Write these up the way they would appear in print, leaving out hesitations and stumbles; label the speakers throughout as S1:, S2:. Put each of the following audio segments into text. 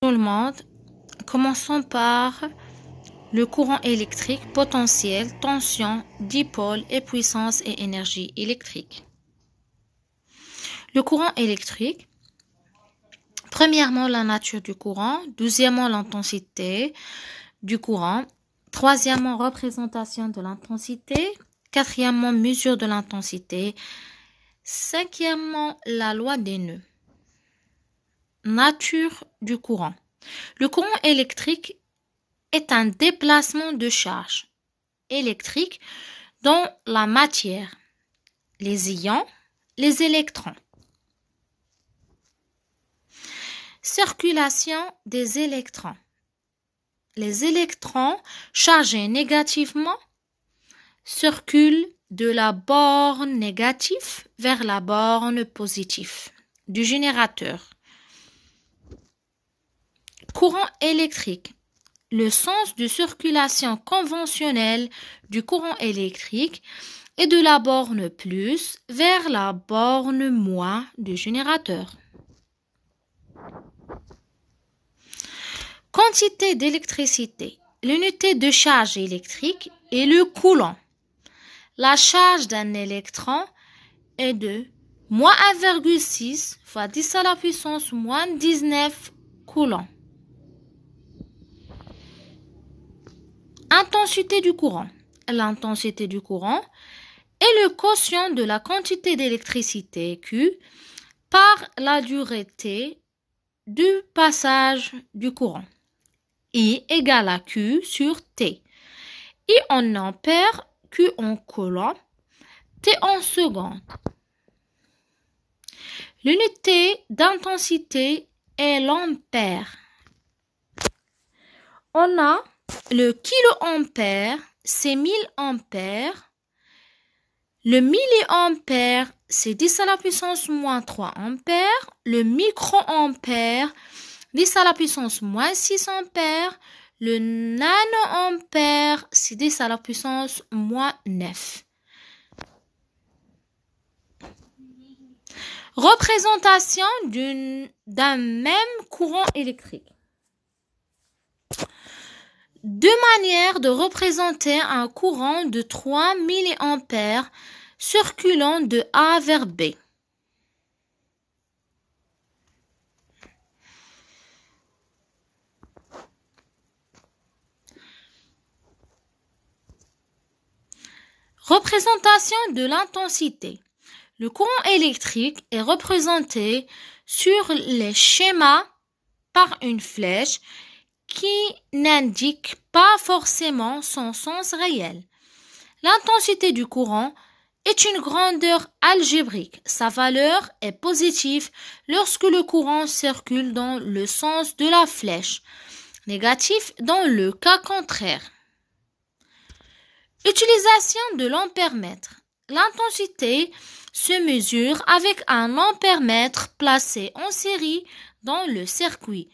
S1: Tout le monde, commençons par le courant électrique, potentiel, tension, dipôle et puissance et énergie électrique. Le courant électrique, premièrement la nature du courant, deuxièmement l'intensité du courant, troisièmement représentation de l'intensité, quatrièmement mesure de l'intensité, cinquièmement la loi des nœuds. Nature du courant. Le courant électrique est un déplacement de charge électrique dans la matière, les ions, les électrons. Circulation des électrons. Les électrons chargés négativement circulent de la borne négative vers la borne positive du générateur. Courant électrique. Le sens de circulation conventionnelle du courant électrique est de la borne plus vers la borne moins du générateur. Quantité d'électricité. L'unité de charge électrique est le coulomb. La charge d'un électron est de moins 1,6 fois 10 à la puissance moins 19 coulombs. Intensité du courant. L'intensité du courant est le quotient de la quantité d'électricité Q par la durée T du passage du courant. I égale à Q sur T. I en ampères, Q en coulomb, T en secondes. L'unité d'intensité est l'ampère. On a le kiloampère, c'est 1000 ampères. Le milliampère, c'est 10 à la puissance moins 3 ampères. Le microampère, 10 à la puissance moins 6 ampères. Le nanoampère, c'est 10 à la puissance moins 9. Représentation d'un même courant électrique. Deux manières de représenter un courant de 3 milliampères circulant de A vers B. Représentation de l'intensité. Le courant électrique est représenté sur les schémas par une flèche qui n'indique pas forcément son sens réel. L'intensité du courant est une grandeur algébrique. Sa valeur est positive lorsque le courant circule dans le sens de la flèche, négatif dans le cas contraire. Utilisation de l'ampèremètre. L'intensité se mesure avec un ampèremètre placé en série dans le circuit.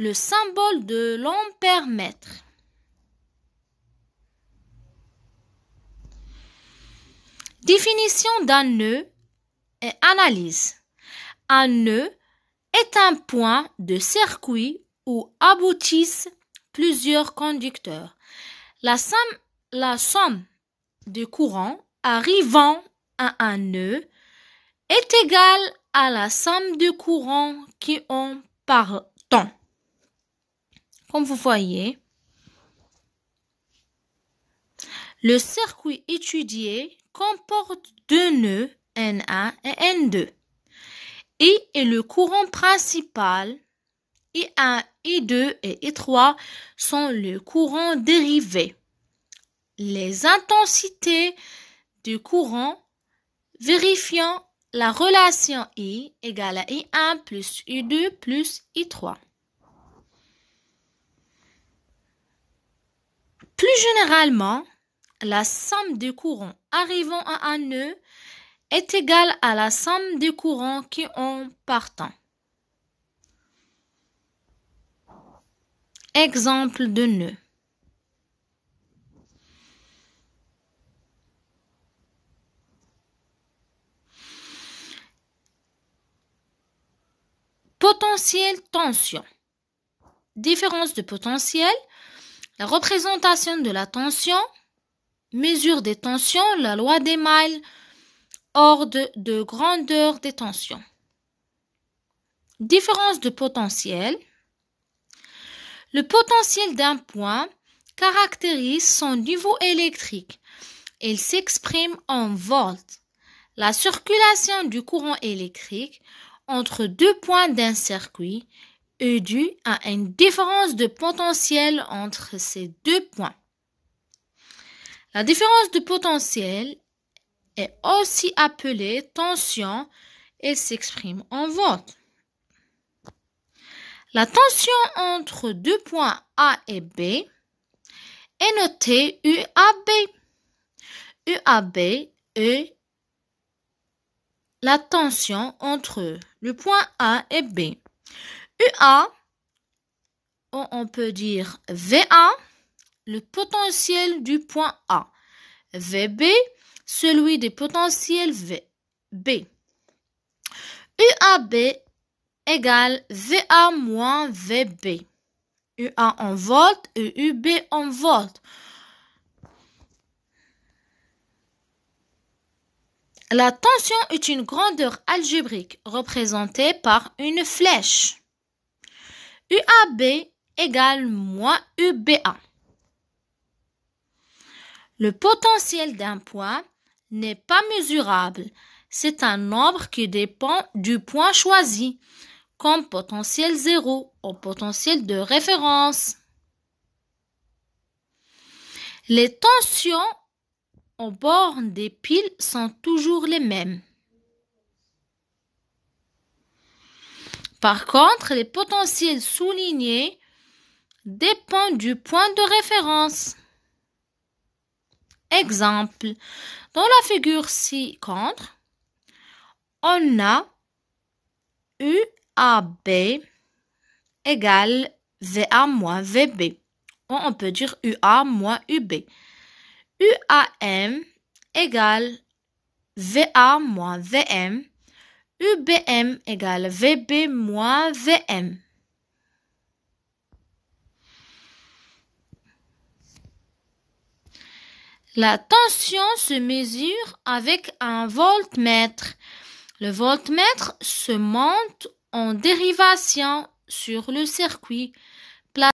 S1: Le symbole de l'ampèremètre. Définition d'un nœud et analyse. Un nœud est un point de circuit où aboutissent plusieurs conducteurs. La somme de courants arrivant à un nœud est égale à la somme de courants qui en partent. Comme vous voyez, le circuit étudié comporte deux nœuds N1 et N2. I est le courant principal, I1, I2 et I3 sont le courant dérivé. Les intensités du courant vérifiant la relation I égale à I1 plus I2 plus I3. Plus généralement, la somme des courants arrivant à un nœud est égale à la somme des courants qui en partent. Exemple de nœud. Potentiel tension. différence de potentiel, la représentation de la tension, mesure des tensions, la loi des miles, ordre de grandeur des tensions. Différence de potentiel. Le potentiel d'un point caractérise son niveau électrique. Il s'exprime en volts. La circulation du courant électrique entre deux points d'un circuit est due à une différence de potentiel entre ces deux points. La différence de potentiel est aussi appelée tension. Elle s'exprime en volts. La tension entre deux points A et B est notée UAB. UAB est la tension entre le point A et B. UA, on peut dire VA, le potentiel du point A. VB, celui des potentiels B. UAB égale VA moins VB. UA en volts et UB en volts. La tension est une grandeur algébrique représentée par une flèche. UAB égale moins UBA. Le potentiel d'un point n'est pas mesurable. C'est un nombre qui dépend du point choisi, comme potentiel 0 ou potentiel de référence. Les tensions aux bornes des piles sont toujours les mêmes. Par contre, les potentiels soulignés dépendent du point de référence. Exemple, dans la figure ci-contre, on a UAB égale VA moins VB. Ou on peut dire UA moins UB. UAM égale VA moins VM. UBM égale VB moins VM. La tension se mesure avec un voltmètre. Le voltmètre se monte en dérivation sur le circuit